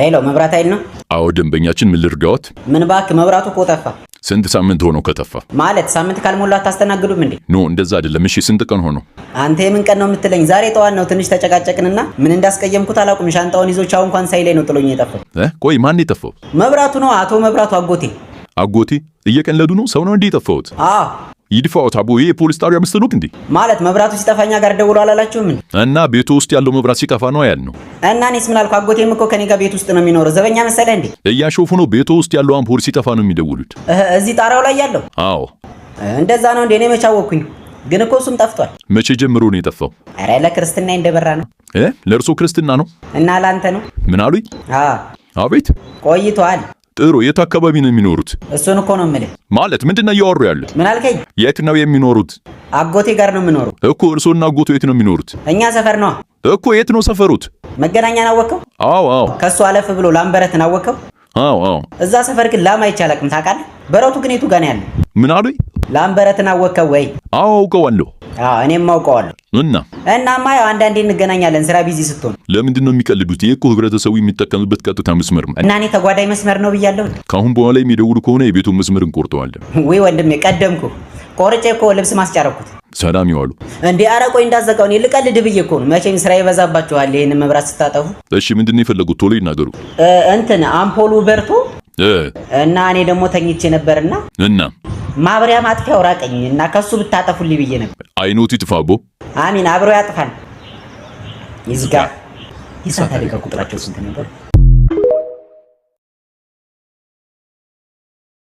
ሄሎ መብራት ኃይል ነው? አዎ ደንበኛችን ምን ልርዳዎት? ምን ባክ መብራቱ እኮ ጠፋ። ስንት ሳምንት ሆኖ ከተፋ? ማለት ሳምንት ካልሞላ አታስተናግዱም እንዴ? ኖ እንደዛ አይደለም። እሺ ስንት ቀን ሆኖ? አንተ የምን ቀን ነው የምትለኝ? ዛሬ ጠዋት ነው። ትንሽ ተጨቃጨቅንና ምን እንዳስቀየምኩት አላውቅም። ሻንጣውን ይዞ ቻው እንኳን ሳይለኝ ነው ጥሎኝ የጠፋው። ቆይ ማን የጠፋው? መብራቱ ነው። አቶ መብራቱ አጎቴ። አጎቴ እየቀለዱ ነው? ሰው ነው እንዴ የጠፋውት? አዎ ይድፋውት አቦ። ይሄ ፖሊስ ጣቢያ መስሎት እንዴ? ማለት መብራቱ ሲጠፋኛ ጋር ደውሎ አላላችሁም እንዴ? እና ቤቱ ውስጥ ያለው መብራት ሲጠፋ ነው ያልነው። እና እኔስ ምን አልኩ? አጎቴም እኮ ከኔ ጋር ቤት ውስጥ ነው የሚኖረው። ዘበኛ መሰለህ እንዴ? እያሾፉ ነው። ቤቱ ውስጥ ያለው አምፖል ሲጠፋ ነው የሚደውሉት። እዚህ ጣራው ላይ ያለው? አዎ እንደዛ ነው እንዴ? እኔ መች አወኩኝ? ግን እኮ እሱም ጠፍቷል። መቼ ጀምሮ ነው የጠፋው? ኧረ ለክርስትና እንደበራ ነው። ለእርሶ ክርስትና ነው? እና ላንተ ነው? ምን አሉኝ? አቤት ቆይቷል። ጥሩ። የት አካባቢ ነው የሚኖሩት? እሱን እኮ ነው የምልህ። ማለት ምንድነው እያወሩ ያሉት? ምን አልከኝ? የት ነው የሚኖሩት? አጎቴ ጋር ነው የምኖረው እኮ። እርሶና አጎቱ የት ነው የሚኖሩት? እኛ ሰፈር ነው እኮ። የት ነው ሰፈሩት? መገናኛን አወቀው? አዎ አዎ። ከሱ አለፍ ብሎ ላምበረትን አወቀው? አዎ አዎ። እዛ ሰፈር ግን ላም አይቻልም ታውቃለህ? በረቱ ግን የቱ ጋር ነው ያለው? ምን አሉኝ? ላምበረትን አወቀው ወይ? አዎ አውቀዋለሁ። እኔም አውቀዋለሁ። እናማ ያው አንዳንዴ እንገናኛለን ስራ ቢዚ ስትሆን። ለምንድን ነው የሚቀልዱት? ይሄ እኮ ህብረተሰቡ የሚጠቀምበት ቀጥታ መስመር ነው። እና እኔ ተጓዳኝ መስመር ነው ብያለሁ። ካሁን በኋላ የሚደውሉ ከሆነ የቤቱን መስመር እንቆርጠዋለን። ወይ ወንድሜ ቀደምኩ። ቆርጬ እኮ ልብስ ማስጫረኩት። ሰላም ይዋሉ እንዴ። ኧረ ቆይ እንዳዘጋው እኔ ልቀልድ ብዬ እኮ ነው። መቼም ስራ ይበዛባችኋል ይሄን መብራት ስታጠፉ። እሺ ምንድን ነው የፈለጉት? ቶሎ ይናገሩ። እንትን አምፖሉ በርቶ እና እኔ ደግሞ ተኝቼ ነበርና ማብሪያ ማጥፊያው ራቀኝ እና ከሱ ብታጠፉልኝ ብዬ ነበር። አይኖት ይጥፋቦ። አሚን አብሮ ያጥፋል። ይዝጋ። ይሳታል። ቁጥራቸው ስንት ነበር?